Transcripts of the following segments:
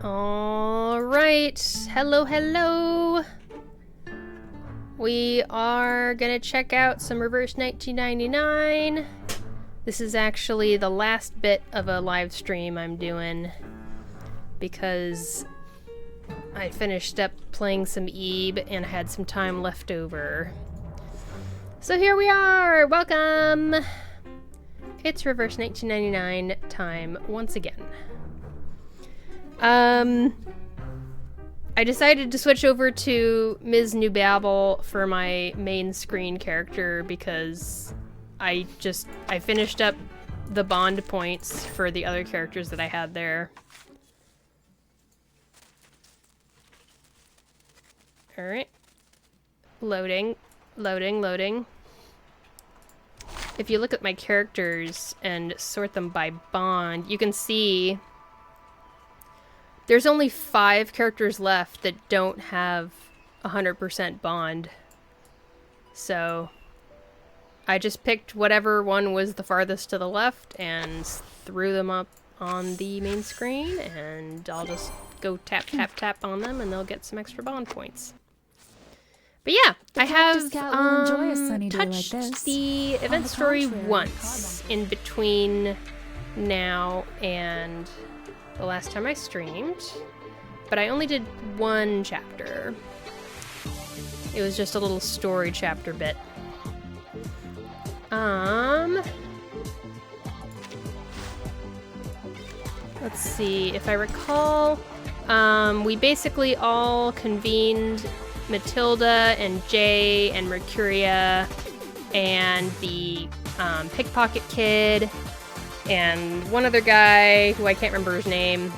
Alright, hello. We are gonna check out some Reverse 1999. This is actually the last bit of a live stream I'm doing because I finished up playing some Ebe and had some time left over. So here we are! Welcome! It's Reverse 1999 time once again. I decided to switch over to Ms. Newbabble for my main screen character because I finished up the bond points for the other characters that I had there. Alright. Loading. If you look at my characters and sort them by bond, you can see there's only 5 characters left that don't have 100% bond. So I just picked whatever one was the farthest to the left and threw them up on the main screen, and I'll just go tap on them and they'll get some extra bond points. But yeah, I have touched the event story once in between now and the last time I streamed, but I only did 1 chapter. It was just a little story chapter bit. Let's see, if I recall, we basically all convened Matilda and Jay and Mercuria and the pickpocket kid and one other guy who I can't remember his name.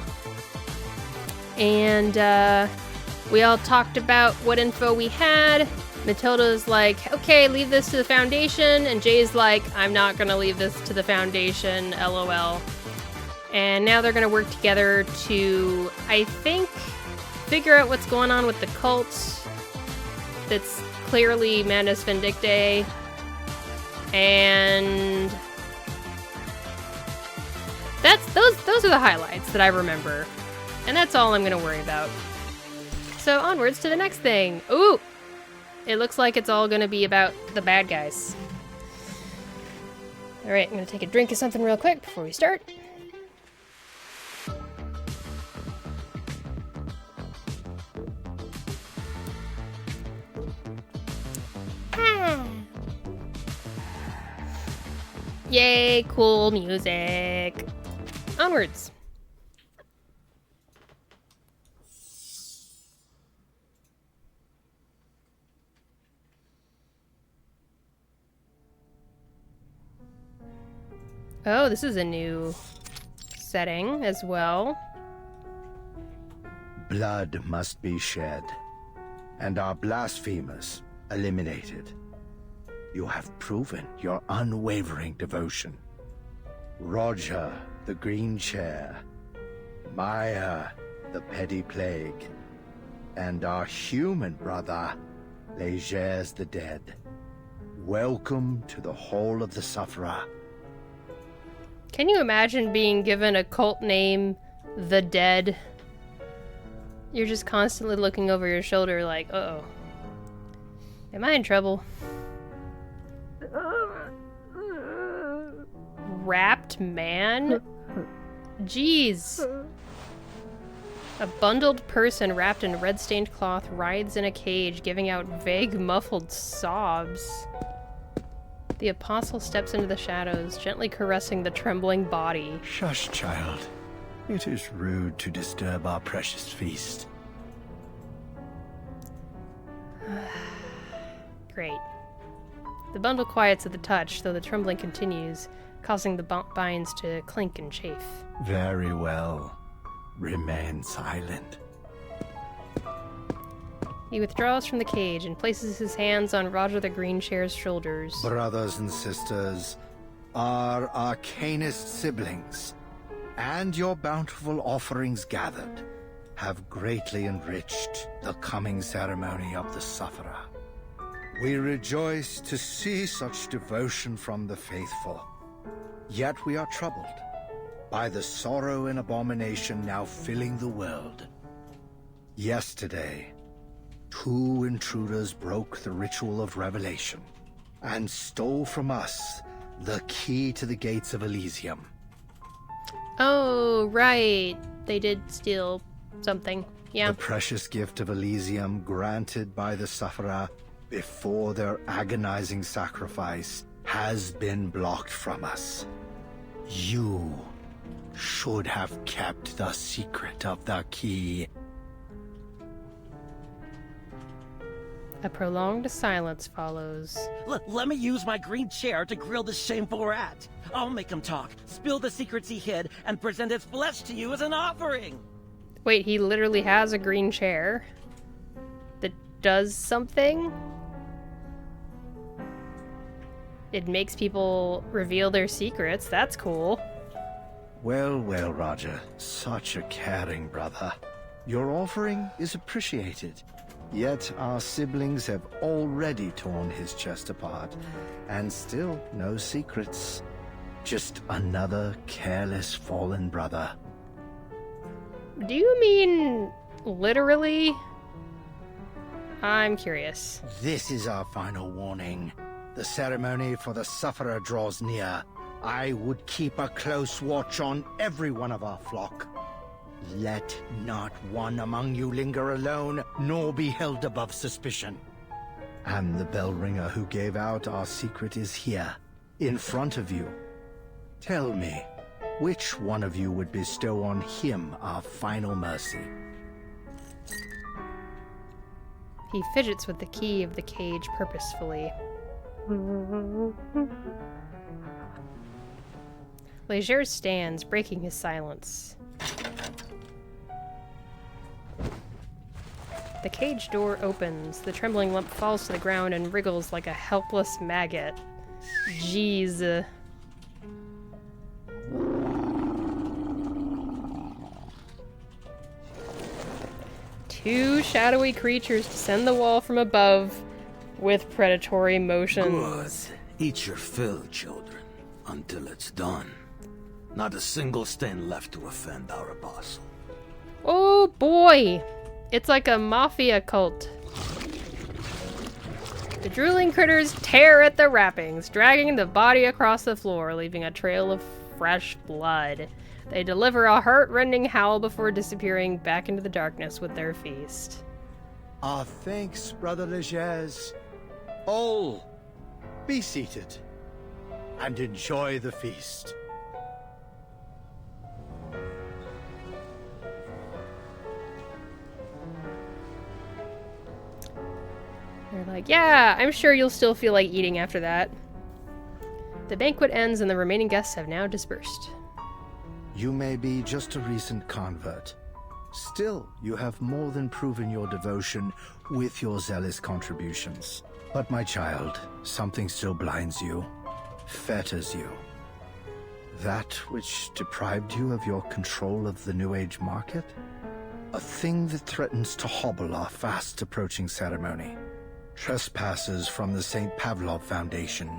And we all talked about what info we had. Matilda's like, okay, leave this to the Foundation. And Jay's like, I'm not gonna leave this to the Foundation, LOL. And now they're gonna work together to, I think, figure out what's going on with the cult that's clearly Manus Vindictae. And those are the highlights that I remember. And that's all I'm gonna worry about. So onwards to the next thing. Ooh! It looks like it's all gonna be about the bad guys. Alright, I'm gonna take a drink of something real quick before we start. Yay, cool music. Onwards. Oh, this is a new setting as well. Blood must be shed, and our blasphemers eliminated. You have proven your unwavering devotion. Roger, the Green Chair, Maya, the Petty Plague, and our human brother, Legers the Dead. Welcome to the Hall of the Sufferer. Can you imagine being given a cult name, The Dead? You're just constantly looking over your shoulder like, uh-oh. Am I in trouble? Wrapped man? Jeez. A bundled person wrapped in red-stained cloth rides in a cage, giving out vague, muffled sobs. The apostle steps into the shadows, gently caressing the trembling body. Shush, child. It is rude to disturb our precious feast. Great. The bundle quiets at the touch, though the trembling continues, causing the binds to clink and chafe. Very well. Remain silent. He withdraws from the cage and places his hands on Roger the Green Chair's shoulders. Brothers and sisters, our arcanist siblings, and your bountiful offerings gathered, have greatly enriched the coming ceremony of the Sufferer. We rejoice to see such devotion from the faithful, yet we are troubled by the sorrow and abomination now filling the world. Yesterday, 2 intruders broke the ritual of revelation and stole from us the key to the gates of Elysium. Oh, right. They did steal something. Yeah. The precious gift of Elysium granted by the sufferer before their agonizing sacrifice has been blocked from us. You should have kept the secret of the key. A prolonged silence follows. Let me use my green chair to grill this shameful rat. I'll make him talk, spill the secrets he hid, and present his flesh to you as an offering. Wait, he literally has a green chair that does something? It makes people reveal their secrets. That's cool. Well, well, Roger. Such a caring brother. Your offering is appreciated. Yet our siblings have already torn his chest apart, and still no secrets. Just another careless fallen brother. Do you mean literally? I'm curious. This is our final warning. The ceremony for the sufferer draws near. I would keep a close watch on every one of our flock. Let not one among you linger alone, nor be held above suspicion. And the bell ringer who gave out our secret is here, in front of you. Tell me, which one of you would bestow on him our final mercy? He fidgets with the key of the cage purposefully. Leger stands, breaking his silence. The cage door opens. The trembling lump falls to the ground and wriggles like a helpless maggot. Jeez. Two shadowy creatures descend the wall from above with predatory motions. Good. Eat your fill, children, until it's done. Not a single stain left to offend our apostle. Oh boy! It's like a mafia cult. The drooling critters tear at the wrappings, dragging the body across the floor, leaving a trail of fresh blood. They deliver a heart-rending howl before disappearing back into the darkness with their feast. Our thanks, Brother Legers. All, be seated and enjoy the feast. They're like, yeah, I'm sure you'll still feel like eating after that. The banquet ends and the remaining guests have now dispersed. You may be just a recent convert. Still, you have more than proven your devotion with your zealous contributions. But my child, something still blinds you, fetters you. That which deprived you of your control of the New Age market? A thing that threatens to hobble our fast approaching ceremony. Trespassers from the St. Pavlov Foundation,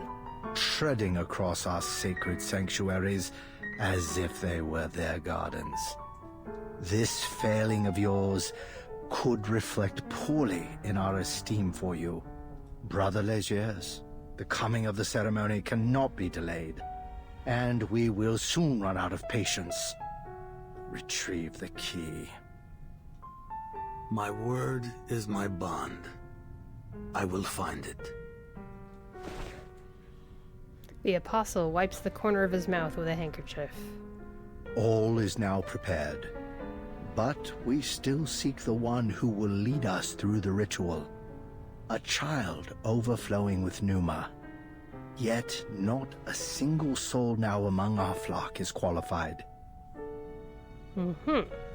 treading across our sacred sanctuaries as if they were their gardens. This failing of yours could reflect poorly in our esteem for you. Brother Legers, the coming of the ceremony cannot be delayed, and we will soon run out of patience. Retrieve the key. My word is my bond. I will find it. The apostle wipes the corner of his mouth with a handkerchief. All is now prepared, but we still seek the one who will lead us through the ritual. A child overflowing with pneuma. Yet not a single soul now among our flock is qualified.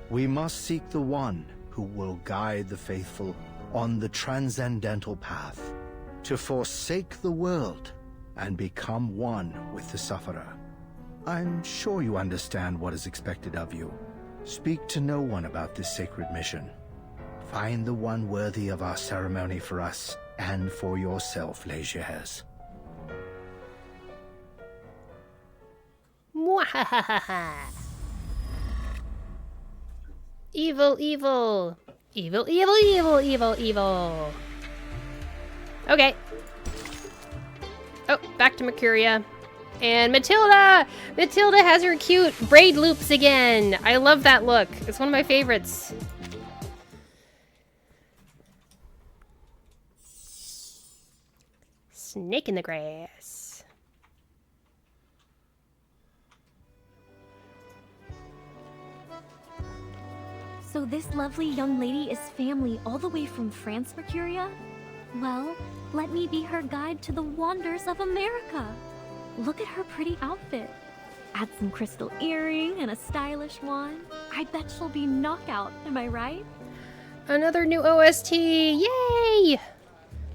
We must seek the one who will guide the faithful on the transcendental path, to forsake the world and become one with the sufferer. I'm sure you understand what is expected of you. Speak to no one about this sacred mission. Find the one worthy of our ceremony for us and for yourself, Legers. Mwahahaha. Evil, evil. Evil, evil, evil, evil, evil. Okay. Oh, back to Mercuria. And Matilda! Matilda has her cute braid loops again. I love that look. It's one of my favorites. Snake in the grass. So this lovely young lady is family all the way from France, Mercuria? Well, let me be her guide to the wonders of America. Look at her pretty outfit. Add some crystal earring and a stylish one. I bet she'll be knockout, am I right? Another new OST! Yay!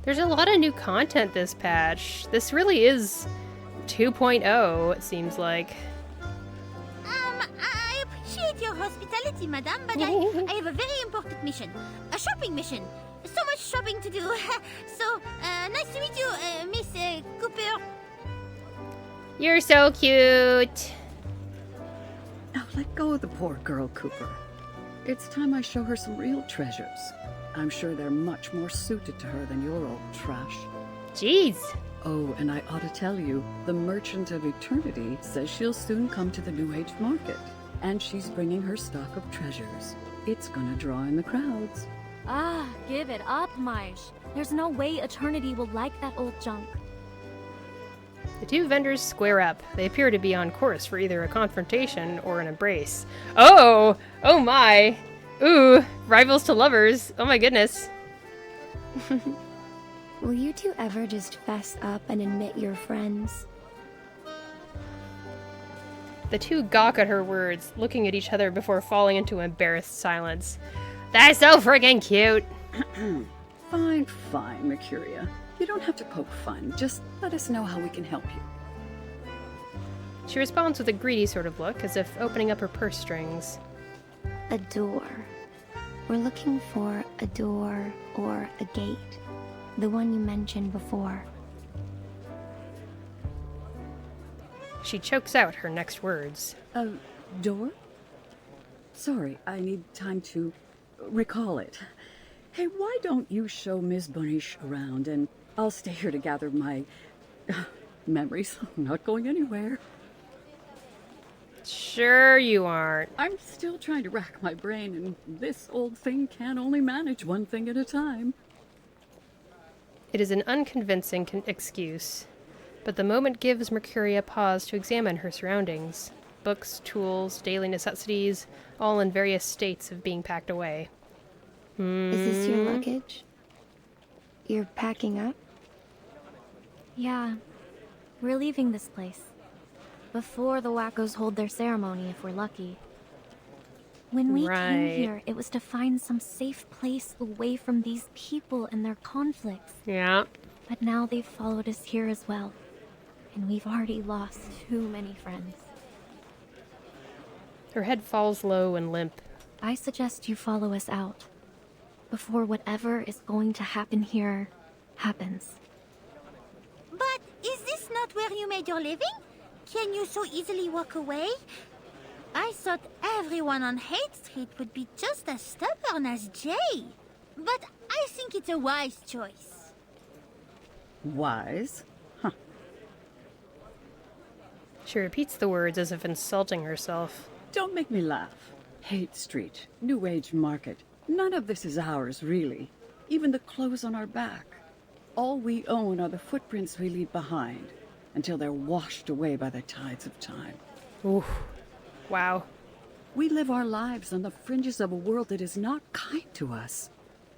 There's a lot of new content this patch. This really is 2.0, it seems like. I appreciate your hospitality, madame, but I have a very important mission. A shopping mission. So much shopping to do. So, nice to meet you, Miss Cooper. You're so cute! Now let go of the poor girl, Cooper. It's time I show her some real treasures. I'm sure they're much more suited to her than your old trash. Jeez! Oh, and I ought to tell you, the Merchant of Eternity says she'll soon come to the New Age market. And she's bringing her stock of treasures. It's gonna draw in the crowds. Ah, give it up, Marge. There's no way Eternity will like that old junk. The two vendors square up. They appear to be on course for either a confrontation or an embrace. Oh! Oh my! Ooh, rivals to lovers. Oh my goodness. Will you two ever just fess up and admit you're friends? The two gawk at her words, looking at each other before falling into embarrassed silence. That's so friggin' cute! Fine, fine, Mercuria. You don't have to poke fun. Just let us know how we can help you. She responds with a greedy sort of look, as if opening up her purse strings. A door. We're looking for a door or a gate. The one you mentioned before. She chokes out her next words. A door? Sorry, I need time to recall it. Hey, why don't you show Miss Bunnish around and I'll stay here to gather my memories. I'm not going anywhere. Sure you aren't. I'm still trying to rack my brain, and this old thing can only manage one thing at a time. It is an unconvincing excuse, but the moment gives Mercuria pause to examine her surroundings. Books, tools, daily necessities, all in various states of being packed away. Is this your luggage? You're packing up? Yeah, we're leaving this place. Before the wackos hold their ceremony, if we're lucky. When we came here, it was to find some safe place away from these people and their conflicts. Yeah. But now they've followed us here as well. And we've already lost too many friends. Her head falls low and limp. I suggest you follow us out. Before whatever is going to happen here happens. But is this not where you made your living? Can you so easily walk away? I thought everyone on Hate Street would be just as stubborn as Jay. But I think it's a wise choice. Wise? Huh. She repeats the words as if insulting herself. Don't make me laugh. Hate Street, New Age Market. None of this is ours, really. Even the clothes on our back. All we own are the footprints we leave behind, until they're washed away by the tides of time. Ooh. Wow. We live our lives on the fringes of a world that is not kind to us.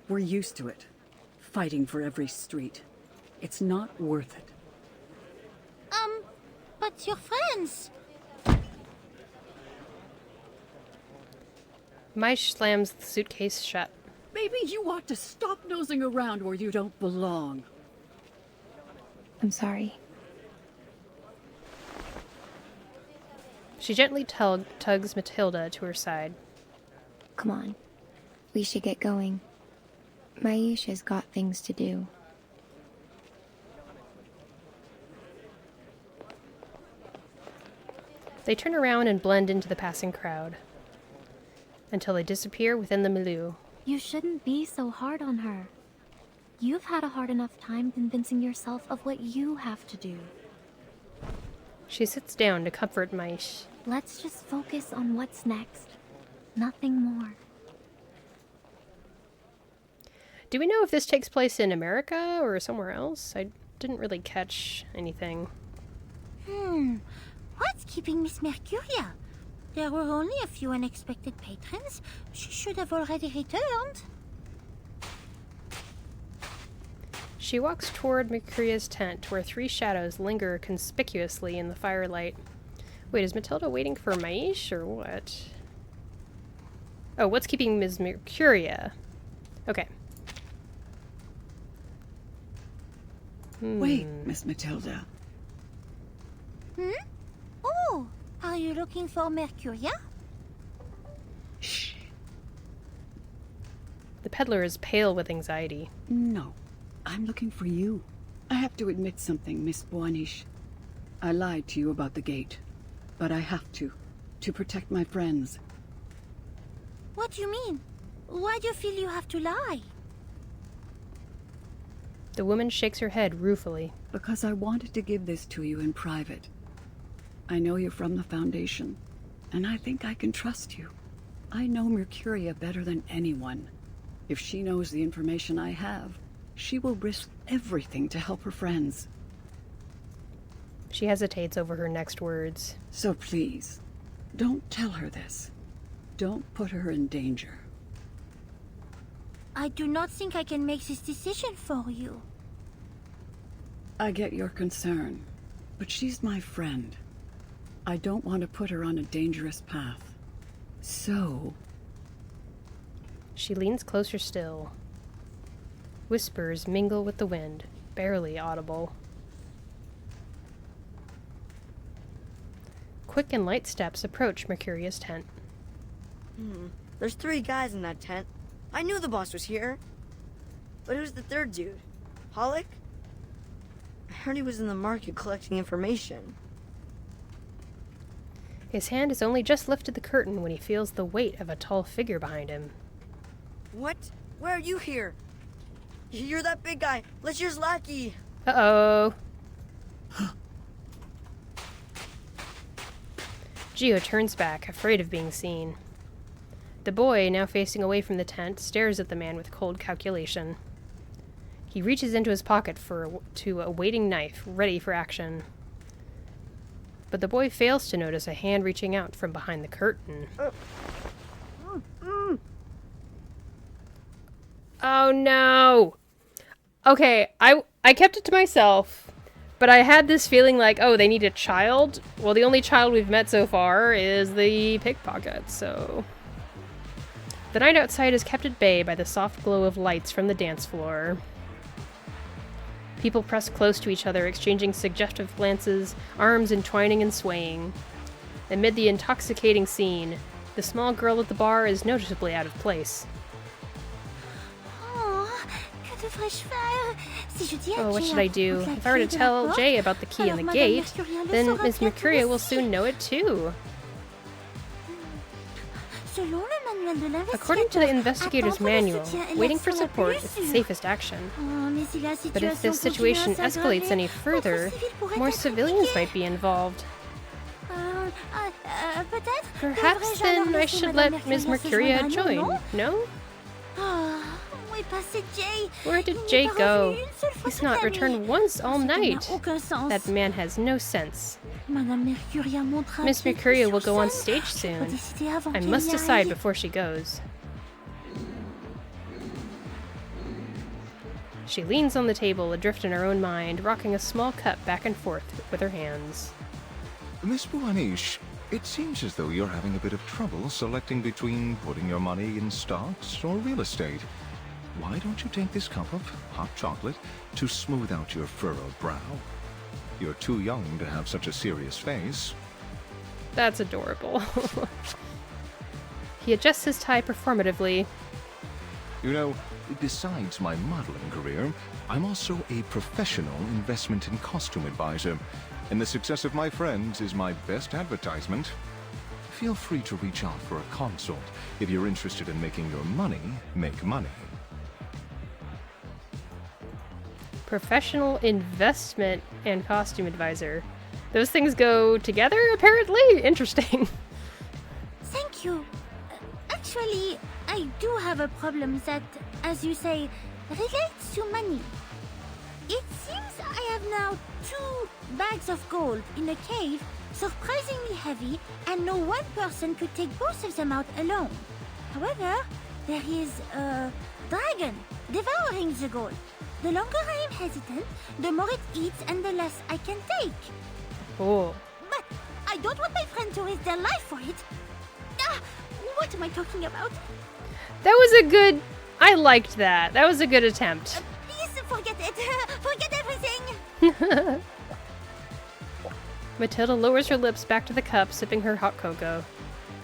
We're used to it, fighting for every street. It's not worth it. But your friends... Maish slams the suitcase shut. Maybe you ought to stop nosing around where you don't belong. I'm sorry. She gently tugs Matilda to her side. Come on. We should get going. Maisha's got things to do. They turn around and blend into the passing crowd. until they disappear within the milieu. You shouldn't be so hard on her. You've had a hard enough time convincing yourself of what you have to do. She sits down to comfort Maish. Let's just focus on what's next. Nothing more. Do we know if this takes place in America or somewhere else? I didn't really catch anything. What's keeping Miss Mercuria? There were only a few unexpected patrons. She should have already returned. She walks toward Mercuria's tent, where 3 shadows linger conspicuously in the firelight. Wait, is Matilda waiting for Maish, or what? Oh, what's keeping Ms. Mercuria? Okay. Wait, Miss Matilda. Oh, are you looking for Mercuria? Shh. The peddler is pale with anxiety. No, I'm looking for you. I have to admit something, Miss Boanish. I lied to you about the gate, but I have to protect my friends. What do you mean? Why do you feel you have to lie? The woman shakes her head ruefully. Because I wanted to give this to you in private. I know you're from the Foundation, and I think I can trust you. I know Mercuria better than anyone. If she knows the information I have, she will risk everything to help her friends. She hesitates over her next words. So please, don't tell her this. Don't put her in danger. I do not think I can make this decision for you. I get your concern, but she's my friend. I don't want to put her on a dangerous path. So... She leans closer still. Whispers mingle with the wind, barely audible. Quick and light steps approach Mercuria's tent. There's 3 guys in that tent. I knew the boss was here. But who's the 3rd dude? Pollock? I heard he was in the market collecting information. His hand has only just lifted the curtain when he feels the weight of a tall figure behind him. What? Why are you here? You're that big guy. Lecher's lackey. Uh-oh. Gio turns back, afraid of being seen. The boy, now facing away from the tent, stares at the man with cold calculation. He reaches into his pocket to a waiting knife, ready for action. But the boy fails to notice a hand reaching out from behind the curtain. Oh no! Okay, I kept it to myself, but I had this feeling like, oh, they need a child? Well, the only child we've met so far is the pickpocket, so... The night outside is kept at bay by the soft glow of lights from the dance floor. People press close to each other, exchanging suggestive glances, arms entwining and swaying. Amid the intoxicating scene, the small girl at the bar is noticeably out of place. Oh, what should I do? If I were to tell Jay about the key and the gate, then Ms. Mercuria will soon know it too. According to the investigator's manual, waiting for support is the safest action. But if this situation escalates any further, more civilians might be involved. Perhaps then I should let Ms. Mercuria join, no? Where did Jay go? He's not returned once all night. That man has no sense. Miss Mercuria will go on stage soon. I must decide before she goes. She leans on the table, adrift in her own mind, rocking a small cup back and forth with her hands. Miss Boanish, it seems as though you're having a bit of trouble selecting between putting your money in stocks or real estate. Why don't you take this cup of hot chocolate to smooth out your furrowed brow? You're too young to have such a serious face. That's adorable. He adjusts his tie performatively. You know, besides my modeling career, I'm also a professional investment and costume advisor, and the success of my friends is my best advertisement. feel free to reach out for a consult. If you're interested in making your money make money. Professional investment and costume advisor. Those things go together, apparently? Interesting. Thank you. Actually, I do have a problem that, as you say, relates to money. It seems I have now 2 bags of gold in a cave, surprisingly heavy, and no one person could take both of them out alone. However, there is a dragon devouring the gold. The longer I am hesitant, the more it eats and the less I can take. Oh. But I don't want my friend to risk their life for it. What am I talking about? That was a good... I liked that. That was a good attempt. Please forget it. Forget everything. Matilda lowers her lips back to the cup, sipping her hot cocoa.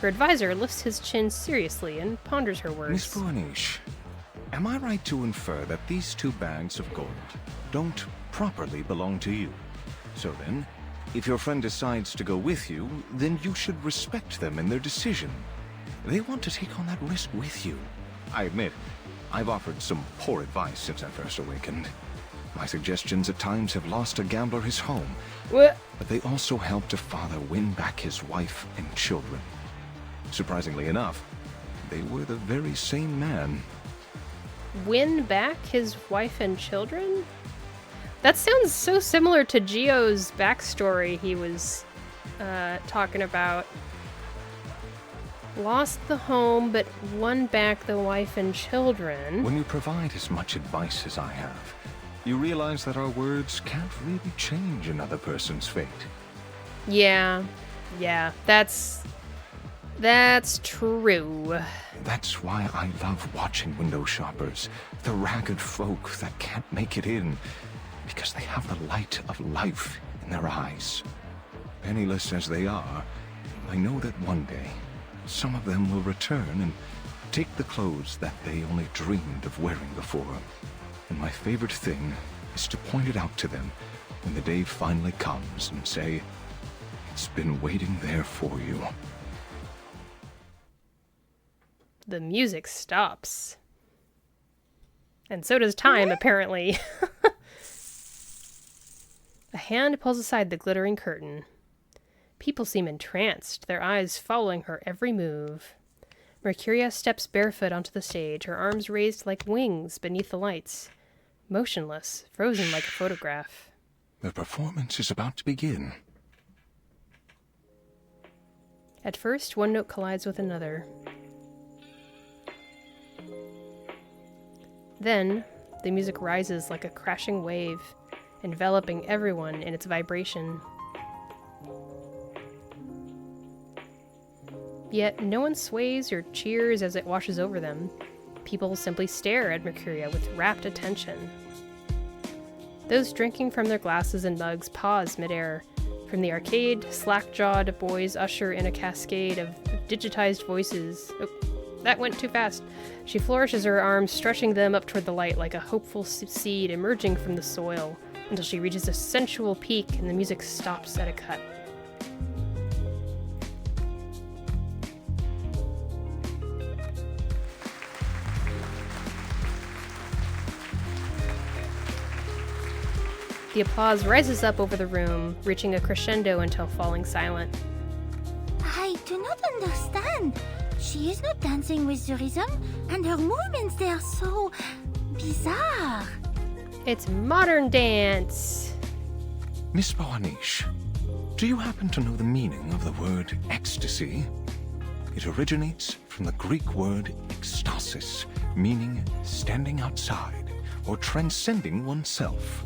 Her advisor lifts his chin seriously and ponders her words. Miss Buanish, am I right to infer that these 2 bags of gold don't properly belong to you? So then, if your friend decides to go with you, then you should respect them in their decision. They want to take on that risk with you. I admit, I've offered some poor advice since I first awakened. My suggestions at times have lost a gambler his home. What? But they also helped a father win back his wife and children. Surprisingly enough, they were the very same man. Win back his wife and children? That sounds so similar to Gio's backstory he was talking about. Lost the home, but won back the wife and children. When you provide as much advice as I have, you realize that our words can't really change another person's fate. Yeah, that's true. That's why I love watching window shoppers, the ragged folk that can't make it in, because they have the light of life in their eyes. Penniless as they are, I know that one day, some of them will return and take the clothes that they only dreamed of wearing before. And my favorite thing is to point it out to them when the day finally comes and say, "It's been waiting there for you." The music stops. And so does time, apparently. A hand pulls aside the glittering curtain. People seem entranced, their eyes following her every move. Mercuria steps barefoot onto the stage, her arms raised like wings beneath the lights. Motionless, frozen like a photograph. The performance is about to begin. At first, one note collides with another. Then, the music rises like a crashing wave, enveloping everyone in its vibration. Yet no one sways or cheers as it washes over them. People simply stare at Mercuria with rapt attention. Those drinking from their glasses and mugs pause midair. From the arcade, slack-jawed boys usher in a cascade of digitized voices. Oh, that went too fast. She flourishes her arms, stretching them up toward the light like a hopeful seed emerging from the soil, until she reaches a sensual peak and the music stops at a cut. The applause rises up over the room, reaching a crescendo until falling silent. I do not understand. She is not dancing with the rhythm, and her movements, they are so bizarre. It's modern dance. Miss Buanish, do you happen to know the meaning of the word ecstasy? It originates from the Greek word ekstasis, meaning standing outside or transcending oneself.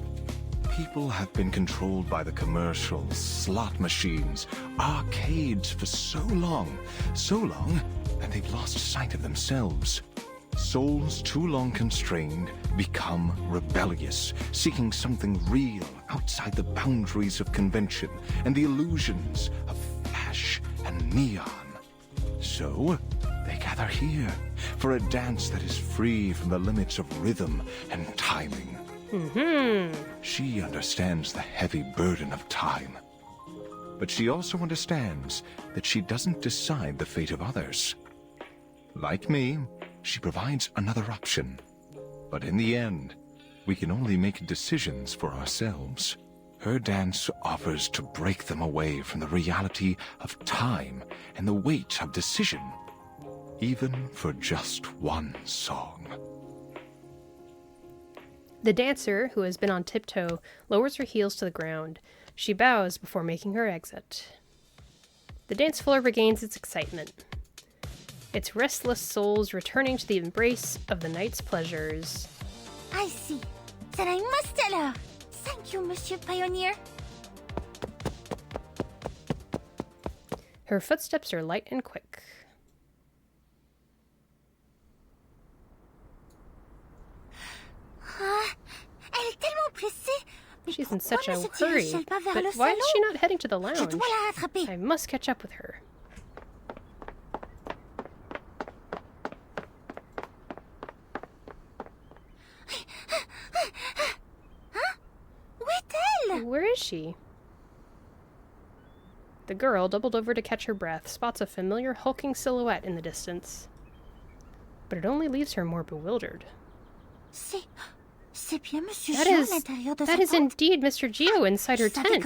People have been controlled by the commercials, slot machines, arcades for so long that they've lost sight of themselves. Souls too long constrained become rebellious, seeking something real outside the boundaries of convention and the illusions of flash and neon. So, they gather here for a dance that is free from the limits of rhythm and timing. She understands the heavy burden of time. but she also understands that she doesn't decide the fate of others. Like me, she provides another option. But in the end, we can only make decisions for ourselves. Her dance offers to break them away from the reality of time and the weight of decision, even for just one song. The dancer, who has been on tiptoe, lowers her heels to the ground. She bows before making her exit. The dance floor regains its excitement, its restless souls returning to the embrace of the night's pleasures. I see. Then I must tell her. Thank you, Monsieur Pioneer. Her footsteps are light and quick. Elle est tellement pressée. She's in such a hurry. But why is she not heading to the lounge? I must catch up with her. Where is she? The girl, doubled over to catch her breath, spots a familiar hulking silhouette in the distance. But it only leaves her more bewildered. That is indeed Mr. Geo inside her tent.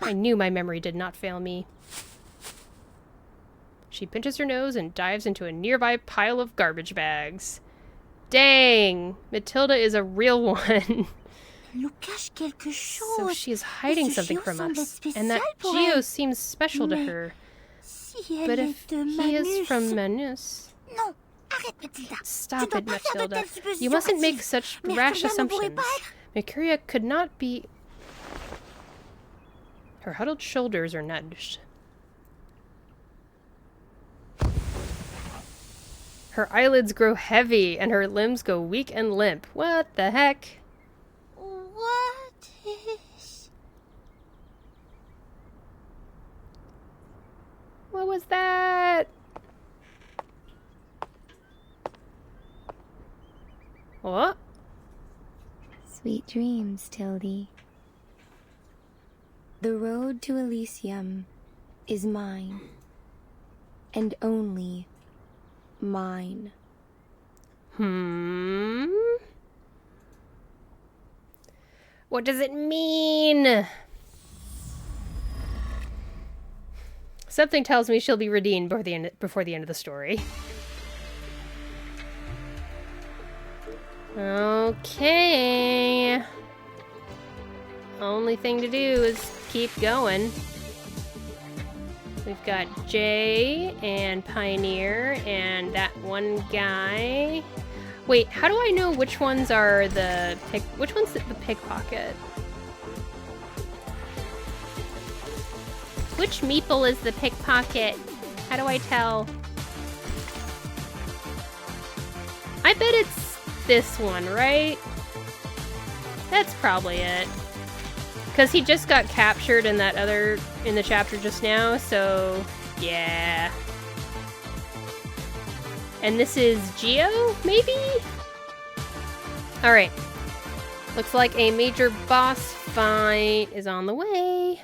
I knew my memory did not fail me. She pinches her nose and dives into a nearby pile of garbage bags. Dang! Matilda is a real one. So she is hiding something from us, and that Geo seems special to her. But if he is from Manus... Stop it, Matilda. You mustn't make such rash assumptions. Mercuria could not be... Her huddled shoulders are nudged. Her eyelids grow heavy, and her limbs go weak and limp. What the heck? What is... What was that? What? Sweet dreams, Tildy. The road to Elysium is mine, and only mine. What does it mean? Something tells me she'll be redeemed before the end of the story. Okay. Only thing to do is keep going. We've got Jay and Pioneer and that one guy. Wait, how do I know which ones are which one's the pickpocket? Which meeple is the pickpocket? How do I tell? I bet it's this one, right? That's probably it. Because he just got captured in the chapter just now, so yeah. And this is Geo, maybe? Alright. Looks like a major boss fight is on the way.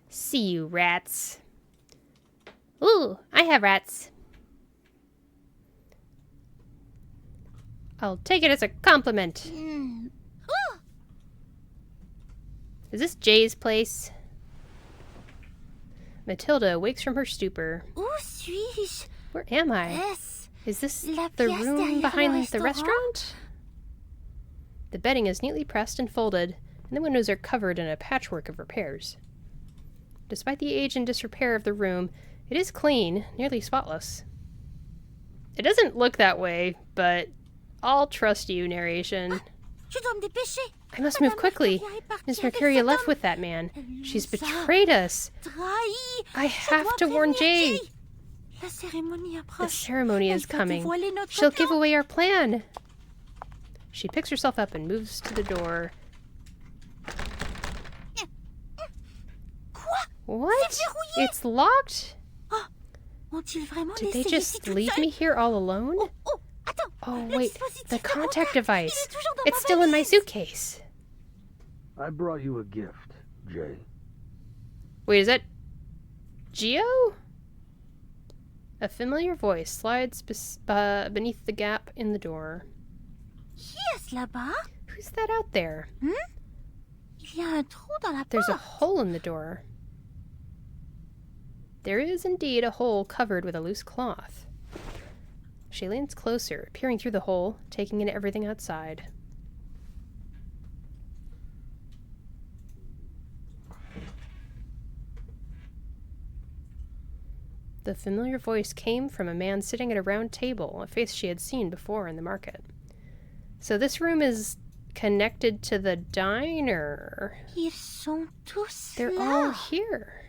See you, rats. Ooh, I have rats. I'll take it as a compliment. Is this Jay's place? Matilda awakes from her stupor. Where am I? Is this the room behind the restaurant? The bedding is neatly pressed and folded, and the windows are covered in a patchwork of repairs. Despite the age and disrepair of the room, it is clean, nearly spotless. It doesn't look that way, but I'll trust you, narration. I must move quickly. Miss Mercuria left with that man. She's betrayed us. I have to warn Jay. The ceremony is coming. She'll give away our plan. She picks herself up and moves to the door. What? It's locked? Did they just leave me here all alone? Oh wait, the contact device. It's still in my suitcase. I brought you a gift, Jay. Wait, is that Geo? A familiar voice slides beneath the gap in the door. Qui est-ce là-bas? Who's that out there? Il y a un trou dans la There's a porte. hole in the door. There is indeed a hole covered with a loose cloth. She leans closer, peering through the hole, taking in everything outside. The familiar voice came from a man sitting at a round table, a face she had seen before in the market. So this room is connected to the diner. Ils sont tous They're là. all here.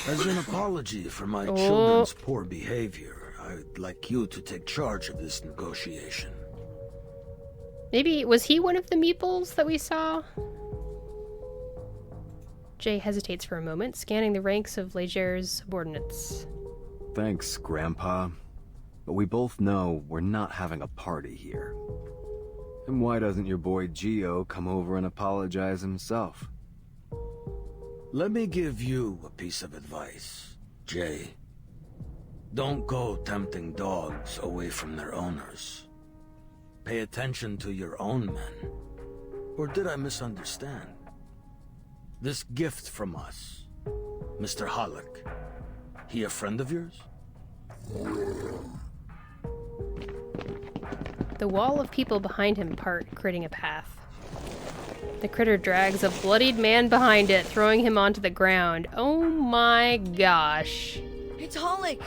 As an apology for my children's poor behavior, I'd like you to take charge of this negotiation. Maybe, was he one of the meeples that we saw? Jay hesitates for a moment, scanning the ranks of Leger's subordinates. Thanks, Grandpa. But we both know we're not having a party here. And why doesn't your boy Geo come over and apologize himself? Let me give you a piece of advice, Jay. Don't go tempting dogs away from their owners. Pay attention to your own men. Or did I misunderstand? This gift from us, Mr. Hollick, he a friend of yours? The wall of people behind him part, creating a path. The critter drags a bloodied man behind it, throwing him onto the ground. Oh my gosh. It's Hollick!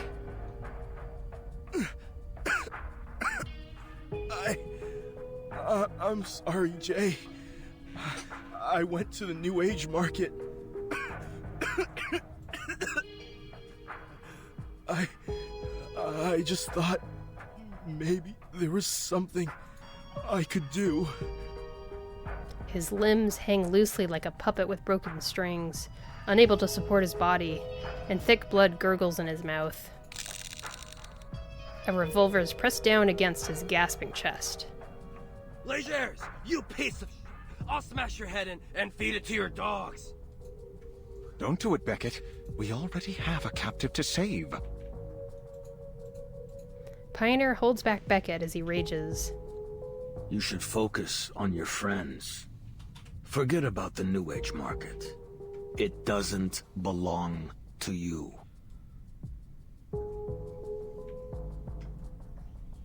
I'm sorry, Jay. I went to the New Age market. I just thought maybe there was something I could do. His limbs hang loosely like a puppet with broken strings, unable to support his body, and thick blood gurgles in his mouth. A revolver is pressed down against his gasping chest. Legers, you piece of shit! I'll smash your head in and feed it to your dogs. Don't do it, Beckett. We already have a captive to save. Pioneer holds back Beckett as he rages. You should focus on your friends. Forget about the New Age market. It doesn't belong to you.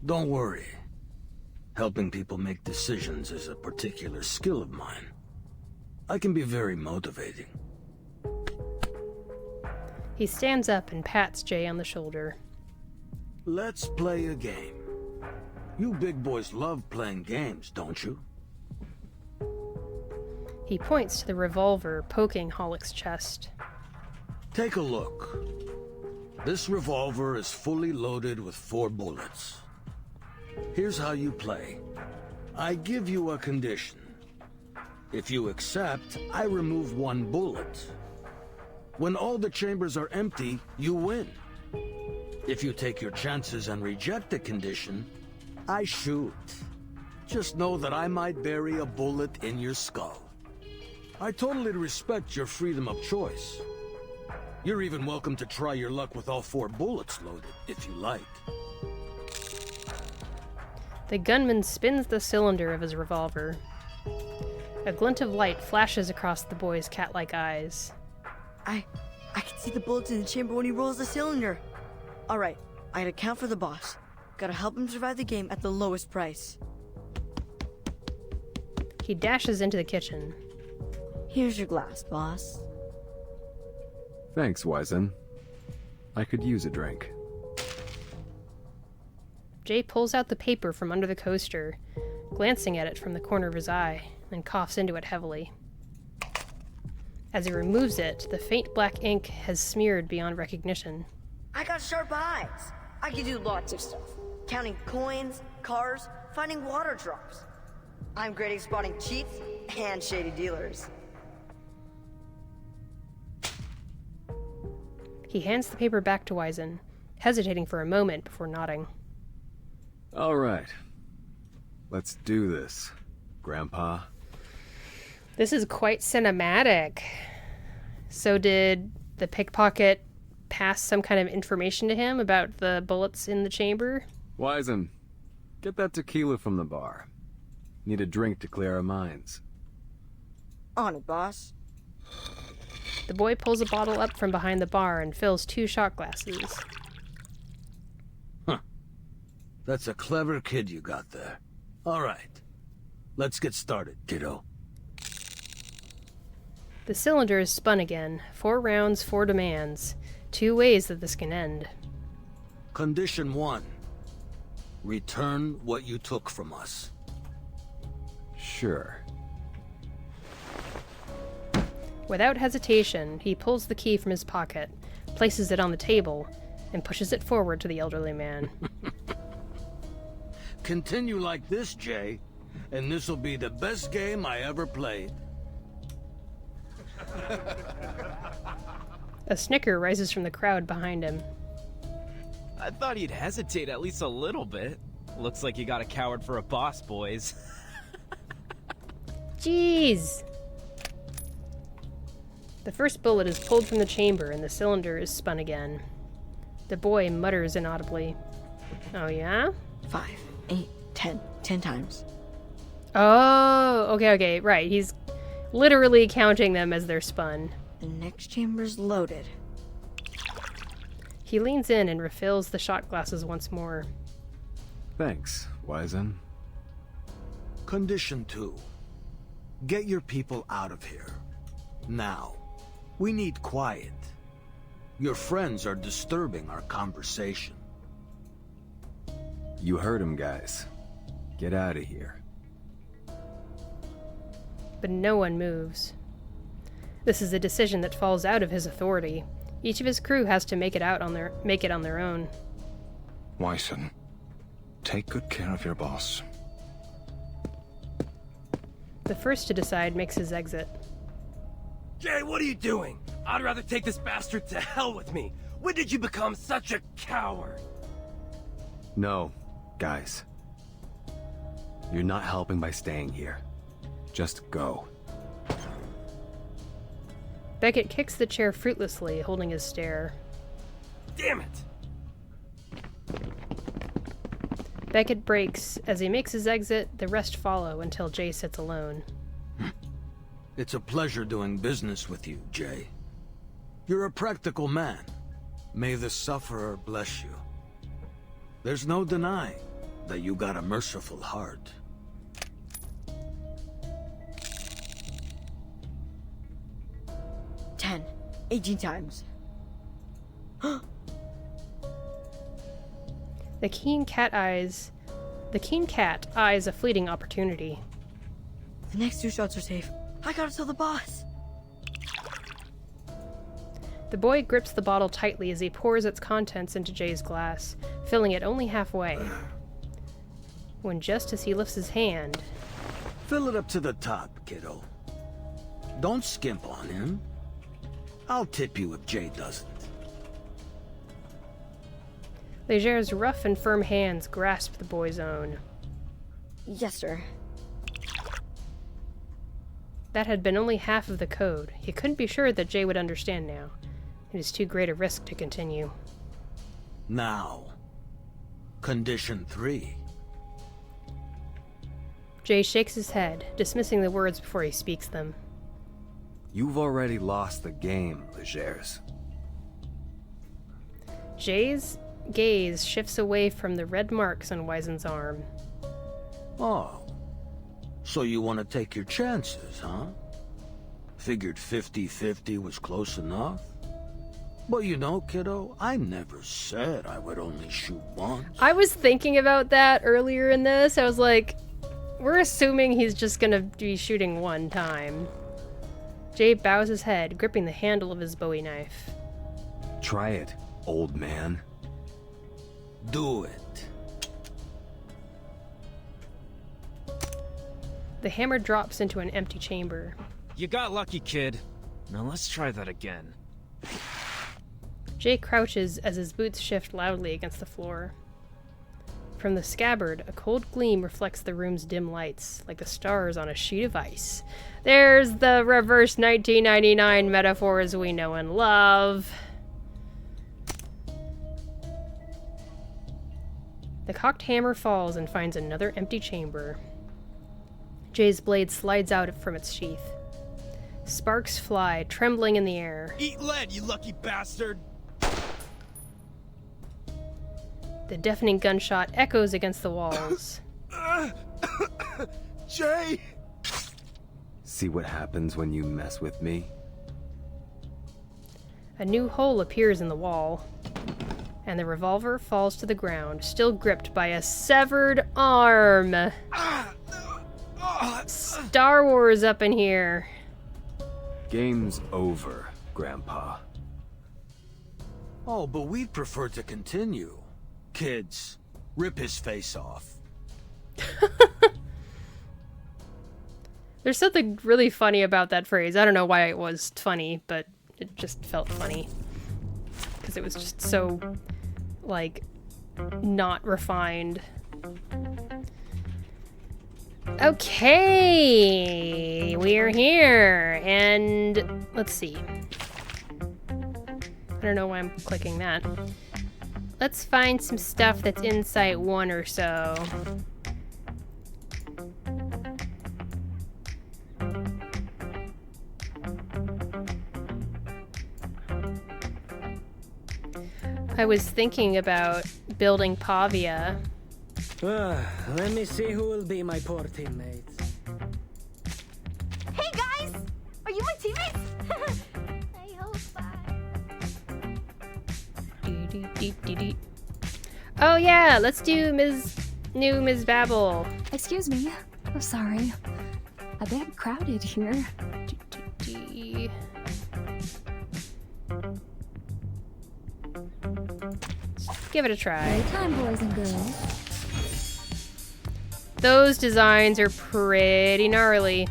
Don't worry. Helping people make decisions is a particular skill of mine. I can be very motivating. He stands up and pats Jay on the shoulder. Let's play a game. You big boys love playing games, don't you? He points to the revolver poking Hollick's chest. Take a look. This revolver is fully loaded with 4 bullets. Here's how you play. I give you a condition. If you accept, I remove 1 bullet. When all the chambers are empty, you win. If you take your chances and reject the condition, I shoot. Just know that I might bury a bullet in your skull. I totally respect your freedom of choice. You're even welcome to try your luck with all 4 bullets loaded, if you like. The gunman spins the cylinder of his revolver. A glint of light flashes across the boy's cat-like eyes. I can see the bullets in the chamber when he rolls the cylinder. Alright, I gotta count for the boss. Gotta help him survive the game at the lowest price. He dashes into the kitchen. Here's your glass, boss. Thanks, Wizen. I could use a drink. Jay pulls out the paper from under the coaster, glancing at it from the corner of his eye, and coughs into it heavily. As he removes it, the faint black ink has smeared beyond recognition. I got sharp eyes. I can do lots of stuff. Counting coins, cars, finding water drops. I'm great at spotting cheats and shady dealers. He hands the paper back to Wizen, hesitating for a moment before nodding. All right. Let's do this. Grandpa. This is quite cinematic. So did the pickpocket pass some kind of information to him about the bullets in the chamber? Wizen, get that tequila from the bar. Need a drink to clear our minds. On it, boss. The boy pulls a bottle up from behind the bar and fills 2 shot glasses. Huh. That's a clever kid you got there. All right. Let's get started, kiddo. The cylinder is spun again. 4 rounds, 4 demands. 2 ways that this can end. Condition 1. Return what you took from us. Sure. Without hesitation, he pulls the key from his pocket, places it on the table, and pushes it forward to the elderly man. Continue like this, Jay, and this'll be the best game I ever played. A snicker rises from the crowd behind him. I thought he'd hesitate at least a little bit. Looks like you got a coward for a boss, boys. Jeez! The first bullet is pulled from the chamber and the cylinder is spun again. The boy mutters inaudibly. Oh, yeah? 5, 8, 10. 10 times. Oh, okay, right. He's literally counting them as they're spun. The next chamber's loaded. He leans in and refills the shot glasses once more. Thanks, Wizen. Condition 2. Get your people out of here. Now. We need quiet. Your friends are disturbing our conversation. You heard him, guys. Get out of here. But no one moves. This is a decision that falls out of his authority. Each of his crew has to make it on their own. Wizen, take good care of your boss. The first to decide makes his exit. Jay, what are you doing? I'd rather take this bastard to hell with me. When did you become such a coward? No, guys. You're not helping by staying here. Just go. Beckett kicks the chair fruitlessly, holding his stare. Damn it! Beckett breaks. As he makes his exit, the rest follow until Jay sits alone. It's a pleasure doing business with you, Jay. You're a practical man. May the sufferer bless you. There's no denying that you got a merciful heart. Ten. 18 times. The keen cat eyes a fleeting opportunity. The next 2 shots are safe. I gotta tell the boss. The boy grips the bottle tightly as he pours its contents into Jay's glass, filling it only halfway. When just as he lifts his hand... Fill it up to the top, kiddo. Don't skimp on him. I'll tip you if Jay doesn't. Leger's rough and firm hands grasp the boy's own. Yes, sir. That had been only half of the code. He couldn't be sure that Jay would understand now. It is too great a risk to continue. Now, condition 3. Jay shakes his head, dismissing the words before he speaks them. You've already lost the game, Legers. Jay's gaze shifts away from the red marks on Wizen's arm. Oh. So you want to take your chances, huh? Figured 50-50 was close enough? But you know, kiddo, I never said I would only shoot once. I was thinking about that earlier in this. I was like, we're assuming he's just gonna be shooting one time. Jay bows his head, gripping the handle of his Bowie knife. Try it, old man. Do it. The hammer drops into an empty chamber. You got lucky, kid. Now let's try that again. Jay crouches as his boots shift loudly against the floor. From the scabbard, a cold gleam reflects the room's dim lights, like the stars on a sheet of ice. There's the reverse 1999 metaphors we know and love. The cocked hammer falls and finds another empty chamber. Jay's blade slides out from its sheath. Sparks fly, trembling in the air. Eat lead, you lucky bastard! The deafening gunshot echoes against the walls. Jay! See what happens when you mess with me? A new hole appears in the wall, and the revolver falls to the ground, still gripped by a severed arm. Star Wars up in here. Game's over, Grandpa. Oh, but we'd prefer to continue. Kids, rip his face off. There's something really funny about that phrase. I don't know why it was funny, but it just felt funny. Because it was just so, like, not refined. Okay, we're here, and let's see. I don't know why I'm clicking that. Let's find some stuff that's in Site 1 or so. I was thinking about building Pavia. Let me see who will be my poor teammates. Hey guys! Are you my teammates? I hope Oh yeah, let's do new Ms. Babel. Excuse me. Oh, sorry. A bit crowded here. Give it a try. Time, boys and girls. Those designs are pretty gnarly.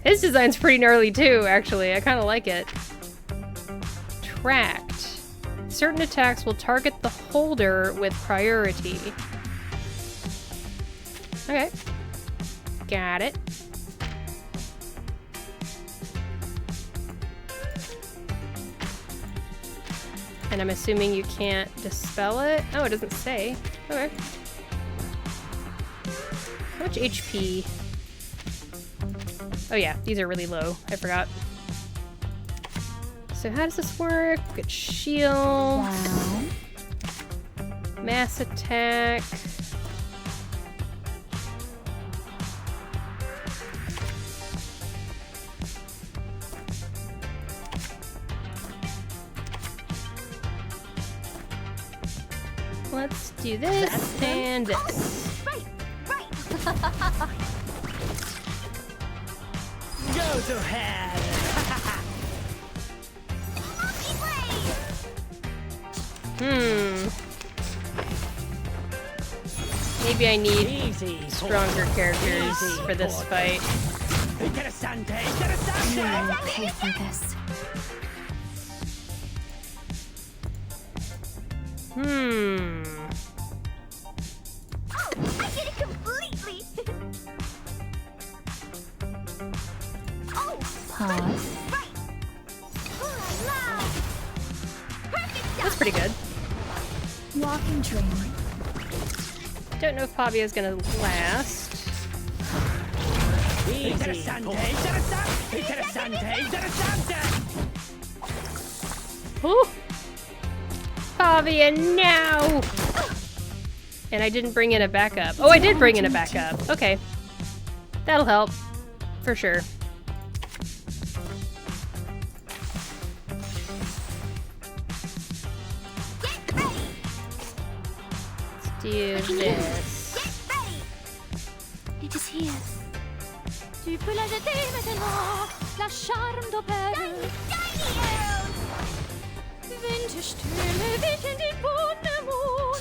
His design's pretty gnarly too, actually. I kind of like it. Tracked. Certain attacks will target the holder with priority. Okay. Got it. And I'm assuming you can't dispel it? Oh, it doesn't say. Okay. How much HP? Oh yeah, these are really low. I forgot. So how does this work? Good shield. Wow. Mass attack. Let's do this and this. Go to hell! Maybe I need stronger characters for this fight. You will pay for this. I get it completely! Pause. That's pretty good. Walking train. Don't know if Pavia is gonna last. Ooh. Pavia, now! And I didn't bring in a backup. Oh, I did bring in a backup. Okay. That'll help. For sure. Let's do this. It is here. Tu peux la jeter maintenant, la charme d'opère. Winterstürme wehen den Wundermond.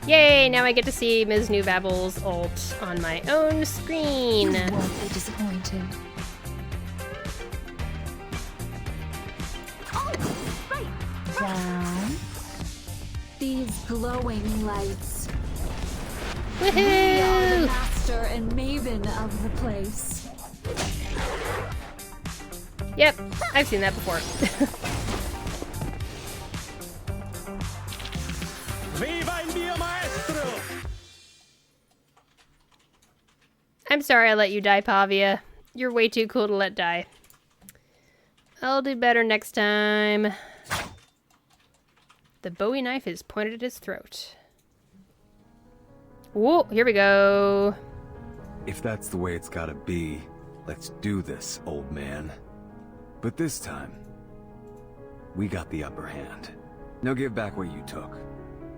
Yay, now I get to see Ms. New Babel's ult on my own screen. You won't be disappointed. down. These glowing lights. Woohoo! We are the master and maven of the place. Yep, I've seen that before. Viva il mio maestro! I'm sorry I let you die, Pavia. You're way too cool to let die. I'll do better next time. The Bowie knife is pointed at his throat. Whoa, here we go. If that's the way it's gotta be, let's do this, old man. But this time, we got the upper hand. Now give back what you took,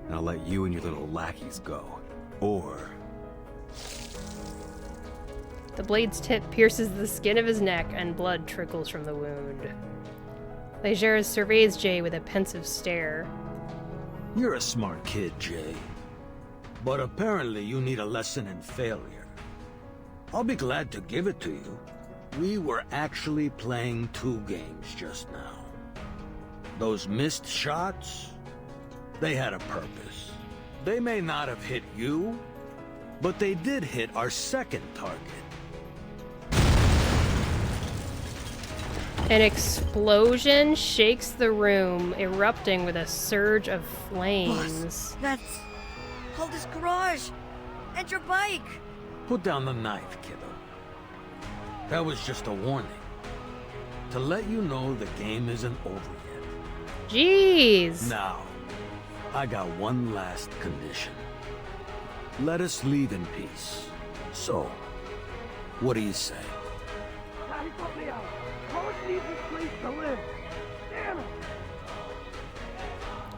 and I'll let you and your little lackeys go. Or... The blade's tip pierces the skin of his neck, and blood trickles from the wound. Leger surveys Jay with a pensive stare. You're a smart kid, Jay. But apparently you need a lesson in failure. I'll be glad to give it to you. We were actually playing 2 games just now. Those missed shots, they had a purpose. They may not have hit you, but they did hit our second target. An explosion shakes the room, erupting with a surge of flames. Boss, that's Hulda's garage and your bike. Put down the knife, kiddo. That was just a warning. To let you know the game isn't over yet. Jeez. Now, I got one last condition. Let us leave in peace. So, what do you say? Daddy put me out. Howard needs this place to live. Damn it!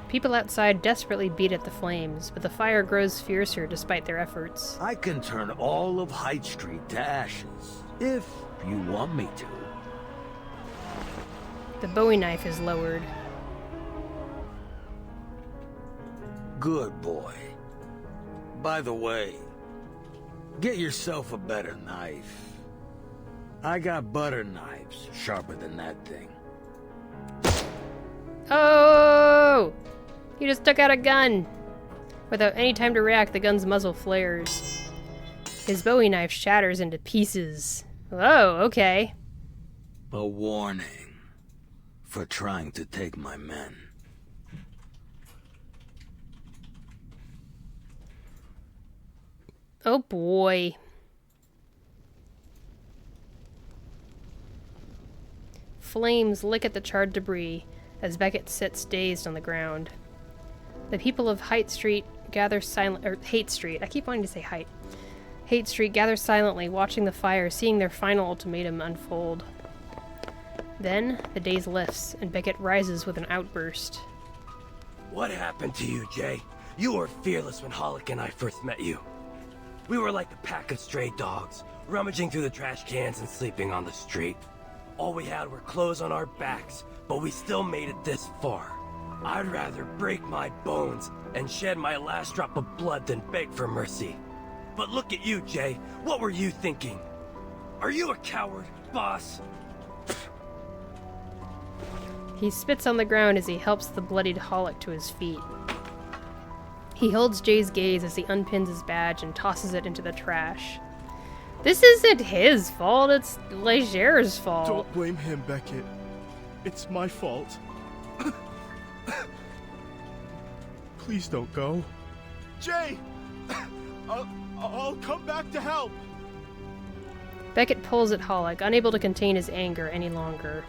People outside desperately beat at the flames, but the fire grows fiercer despite their efforts. I can turn all of Hyde Street to ashes, if you want me to. The Bowie knife is lowered. Good boy. By the way, get yourself a better knife. I got butter knives sharper than that thing. Oh! He just took out a gun! Without any time to react, the gun's muzzle flares. His Bowie knife shatters into pieces. Oh, okay. A warning for trying to take my men. Oh boy. Flames lick at the charred debris as Beckett sits dazed on the ground. The people of Haight Street gather Haight Street. I keep wanting to say Haight. Haight Street gather silently, watching the fire, seeing their final ultimatum unfold. Then, the daze lifts, and Beckett rises with an outburst. What happened to you, Jay? You were fearless when Hollick and I first met you. We were like a pack of stray dogs, rummaging through the trash cans and sleeping on the street. All we had were clothes on our backs, but we still made it this far. I'd rather break my bones and shed my last drop of blood than beg for mercy. But look at you, Jay. What were you thinking? Are you a coward, boss? He spits on the ground as he helps the bloodied Hollick to his feet. He holds Jay's gaze as he unpins his badge and tosses it into the trash. This isn't his fault, it's Leger's fault. Don't blame him, Beckett. It's my fault. Please don't go. Jay! I'll come back to help! Beckett pulls at Hollick, unable to contain his anger any longer.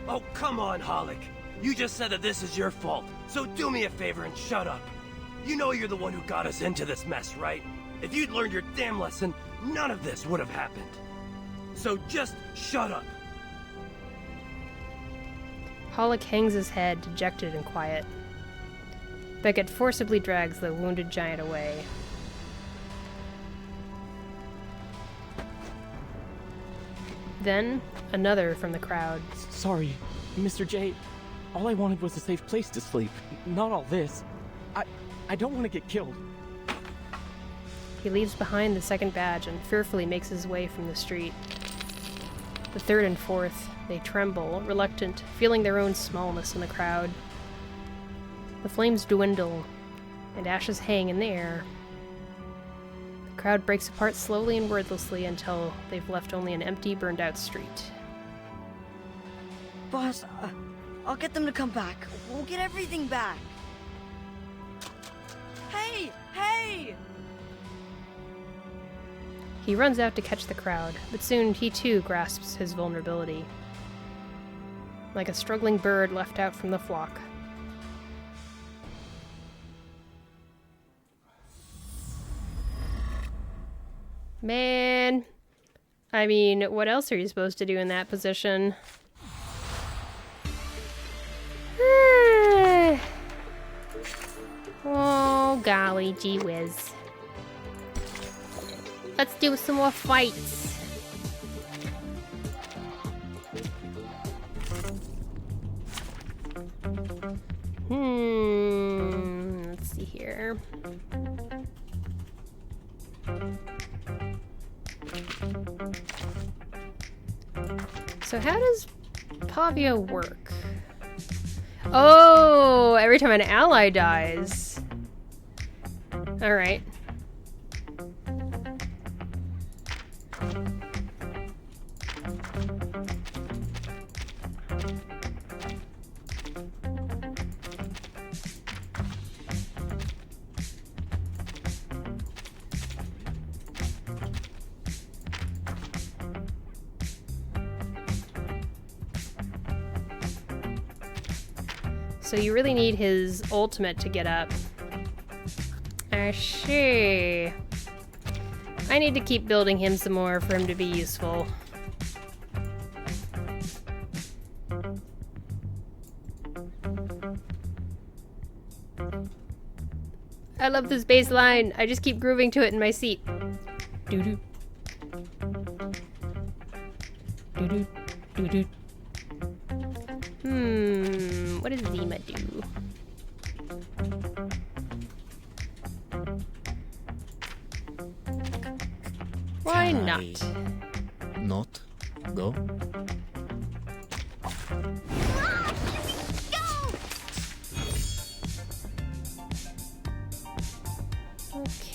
Oh, come on, Hollick. You just said that this is your fault, so do me a favor and shut up. You know you're the one who got us into this mess, right? If you'd learned your damn lesson, none of this would have happened. So just shut up. Hollick hangs his head, dejected and quiet. Beckett forcibly drags the wounded giant away. Then, another from the crowd. Sorry, Mr. J. All I wanted was a safe place to sleep, not all this. I don't want to get killed. He leaves behind the second badge and fearfully makes his way from the street. The third and fourth, they tremble, reluctant, feeling their own smallness in the crowd. The flames dwindle, and ashes hang in the air. The crowd breaks apart slowly and wordlessly until they've left only an empty, burned-out street. Boss, I'll get them to come back. We'll get everything back. Hey! Hey! He runs out to catch the crowd, but soon he too grasps his vulnerability. Like a struggling bird left out from the flock. Man. I mean, what else are you supposed to do in that position? Oh, golly gee whiz. Let's do some more fights. Let's see here. So how does Pavia work? Oh, every time an ally dies. Alright. So you really need his ultimate to get up. I see. I need to keep building him some more for him to be useful. I love this bass line. I just keep grooving to it in my seat. Doo-doo. Doo-doo. Doo-doo. What does Zima do? Why not? Not go?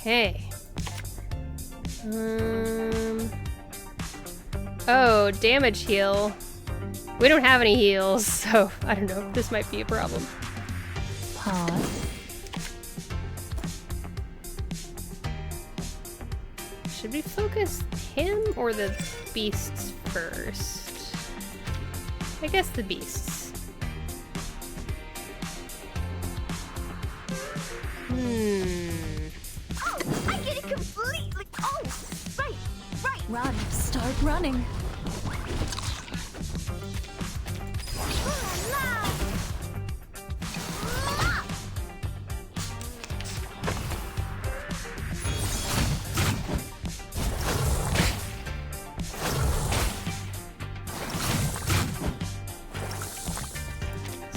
Okay. Oh, damage heal. We don't have any heals, so I don't know. This might be a problem. Pause. Should we focus him or the beasts first? I guess the beasts. Oh, I get it completely. Oh, right. Run, start running.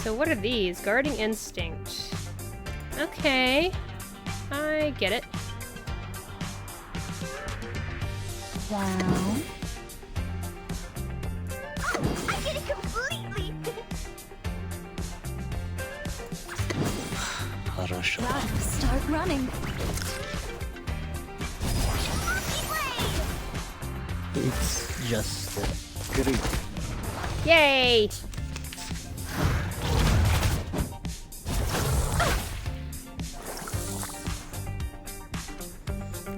So what are these? Guarding Instinct. Okay. I get it. Wow. Oh, I get it completely. Run, start running. It's just great. Yay!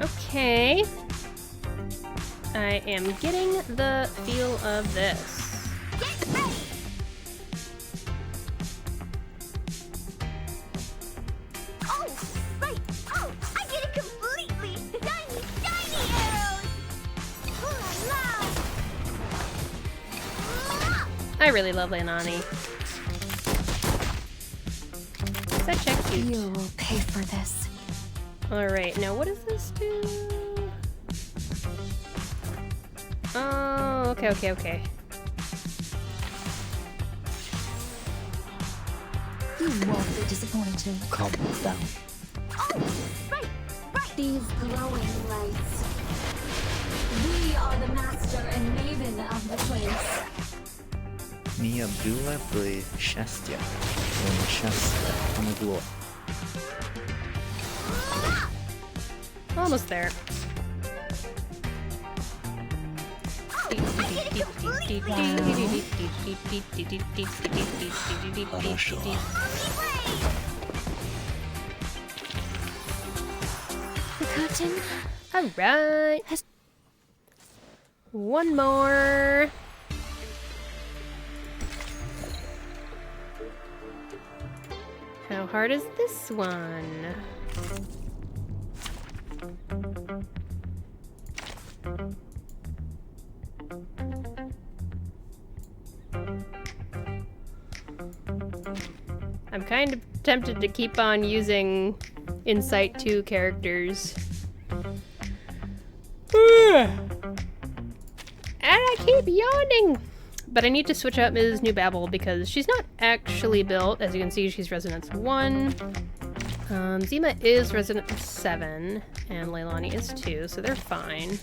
Okay. I am getting the feel of this. Get ready. Oh, right. Oh, I get it completely. Shiny arrows. Oh, la. I really love Lanani. Such a cute. You will pay for this. Alright, now what does this do? Oh, okay. You won't be disappointed. Calm down. Oh, right. These glowing lights. We are the master and maven of the place. Mia była w szczęścia. Szczęście pomogło. Almost there. Хорошо. The curtain. Alright. One more. How hard is this one? I'm kind of tempted to keep on using Insight 2 characters. And I keep yawning! But I need to switch out Ms. Newbabble because she's not actually built. As you can see, she's Resonance 1. Zima is Resonance 7, and Leilani is 2, so they're fine.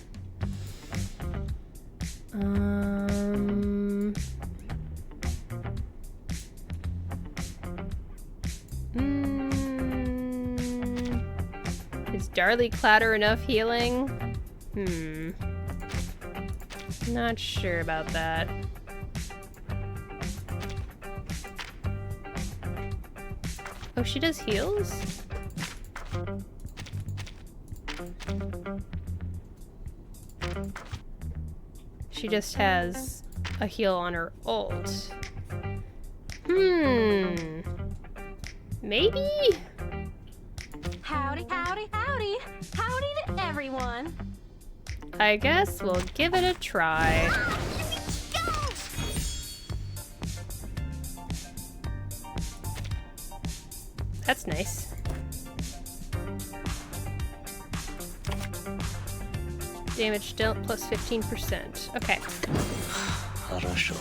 Is Darley Clatter enough healing? Not sure about that. Oh, she does heals? She just has a heal on her ult. Maybe? Howdy, howdy, howdy. Howdy to everyone. I guess we'll give it a try. That's nice. Damage dealt plus 15%. Okay. Хорошо.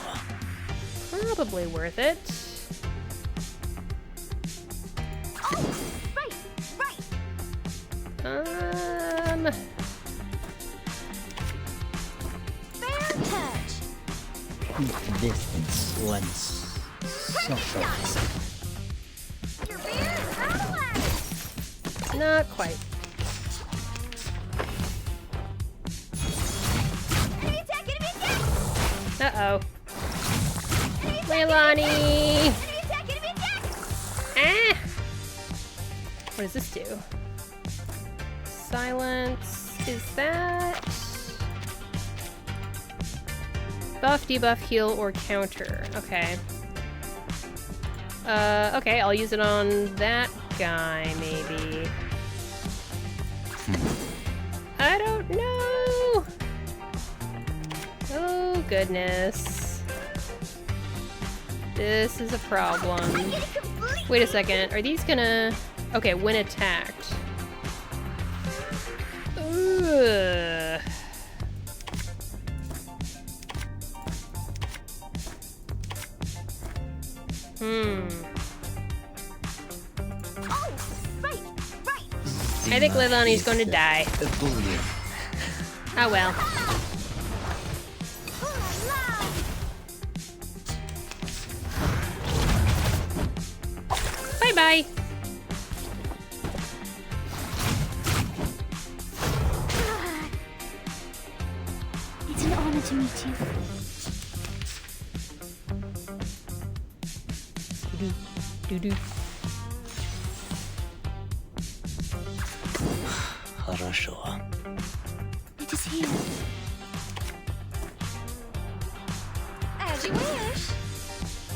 Probably worth it. Fair touch. Keep distance once. So close. Your beard is out of whack. Not quite. Enemy attack, enemy attack. Uh-oh. Leilani! Enemy attack, enemy attack. Ah! What does this do? Silence. Is that... Buff, debuff, heal, or counter. Okay. Okay, I'll use it on that guy, maybe. I don't know! Oh, goodness. This is a problem. Wait a second, are these gonna... Okay, when attacked. Ugh. I think Leilani's going to die. Oh well. Bye-bye. It's an honor to meet you. Do-do. Хорошо. It is here. As you wish.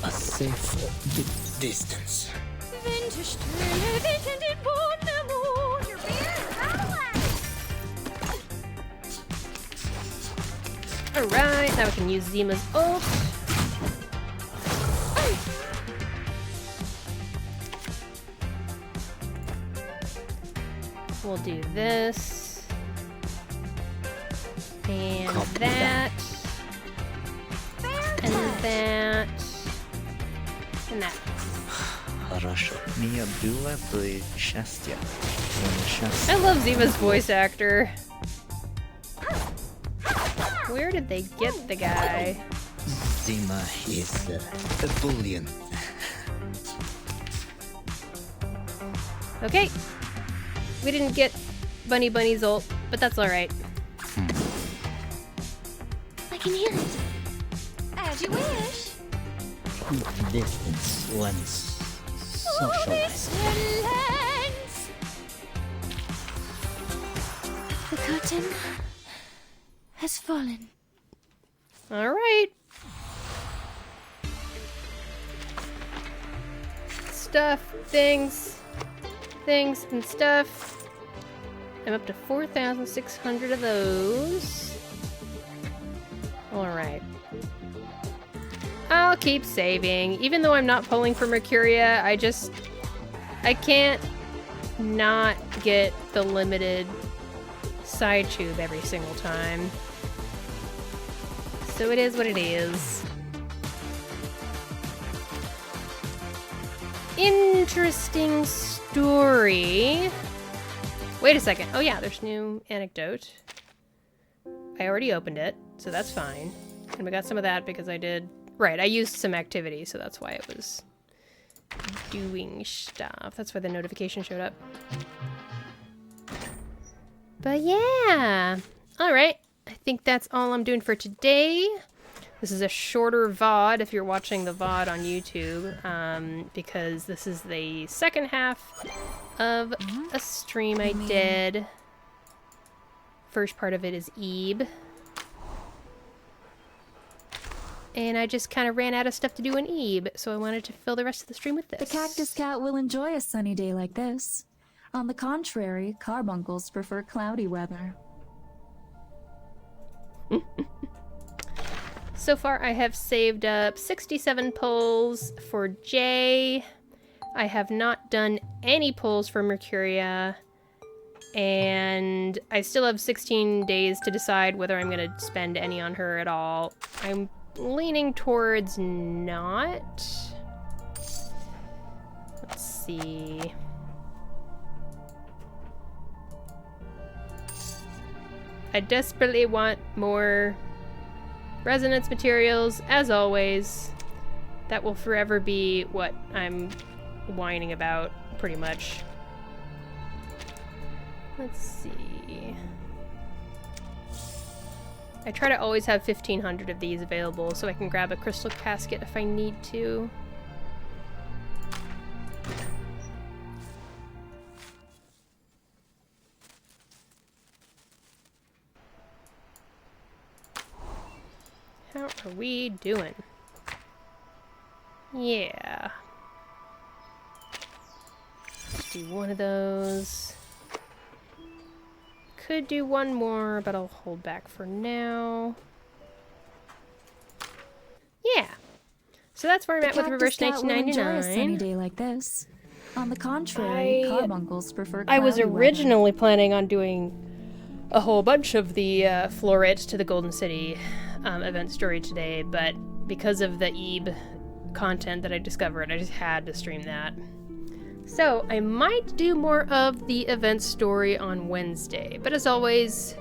A safe distance. Vintage intended born the moon. Your beard is out of whack. Alright, now we can use Zima's ult. We'll do this. And that. And that. And that. Хорошо. Mia była w szczęścia. I love Zima's voice actor. Where did they get the guy? Zima is ebullient. Okay. We didn't get Bunny's ult, but that's alright. I can hear it. As you wish. Keep distance once socialized. The curtain has fallen. Alright. Stuff, things, and stuff. I'm up to 4,600 of those. Alright. I'll keep saving. Even though I'm not pulling for Mercuria, I can't not get the limited side tube every single time. So it is what it is. Interesting story. Wait a second. Oh yeah, there's new anecdote. I already opened it, so that's fine. And we got some of that because I did... Right, I used some activity, so that's why it was doing stuff. That's why the notification showed up. But yeah. Alright. I think that's all I'm doing for today. This is a shorter VOD if you're watching the VOD on YouTube, because this is the second half of a stream I did. First part of it is Ebe. And I just kind of ran out of stuff to do in Ebe, so I wanted to fill the rest of the stream with this. The Cactus Cat will enjoy a sunny day like this. On the contrary, carbuncles prefer cloudy weather. So far I have saved up 67 pulls for Jay. I have not done any pulls for Mercuria. And I still have 16 days to decide whether I'm going to spend any on her at all. I'm leaning towards not. Let's see. I desperately want more resonance materials, as always. That will forever be what I'm whining about, pretty much. Let's see. I try to always have 1,500 of these available so I can grab a crystal casket if I need to. How are we doing? Yeah. Let's do one of those. Could do one more, but I'll hold back for now. Yeah. So that's where I'm at with Reverse 1999. A sunny day like this. On the contrary, carbuncles prefer cloudy I was weather. originally planning on doing a whole bunch of the Floret to the Golden City event story today, but because of the Ebe content that I discovered, I just had to stream that. So I might do more of the event story on Wednesday, but as always,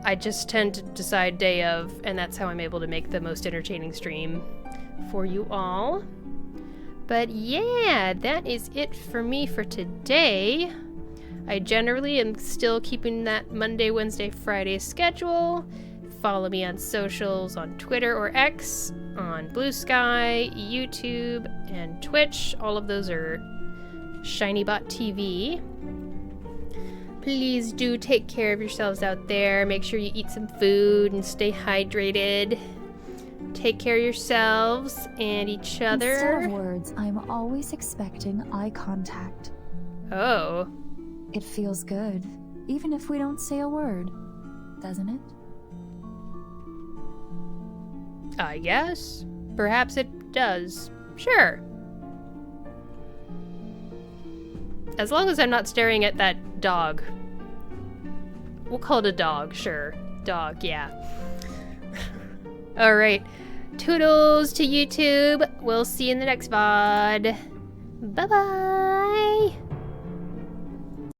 I just tend to decide day of, and that's how I'm able to make the most entertaining stream for you all. But yeah, that is it for me for today. I generally am still keeping that Monday, Wednesday, Friday schedule. Follow me on socials on Twitter or X, on Blue Sky, YouTube, and Twitch. All of those are ShinyBotTV. Please do take care of yourselves out there. Make sure you eat some food and stay hydrated. Take care of yourselves and each other. Instead of words, I'm always expecting eye contact. Oh. It feels good, even if we don't say a word, doesn't it? I guess. Perhaps it does. Sure. As long as I'm not staring at that dog. We'll call it a dog, sure. Dog, yeah. Alright. Toodles to YouTube. We'll see you in the next VOD. Bye-bye!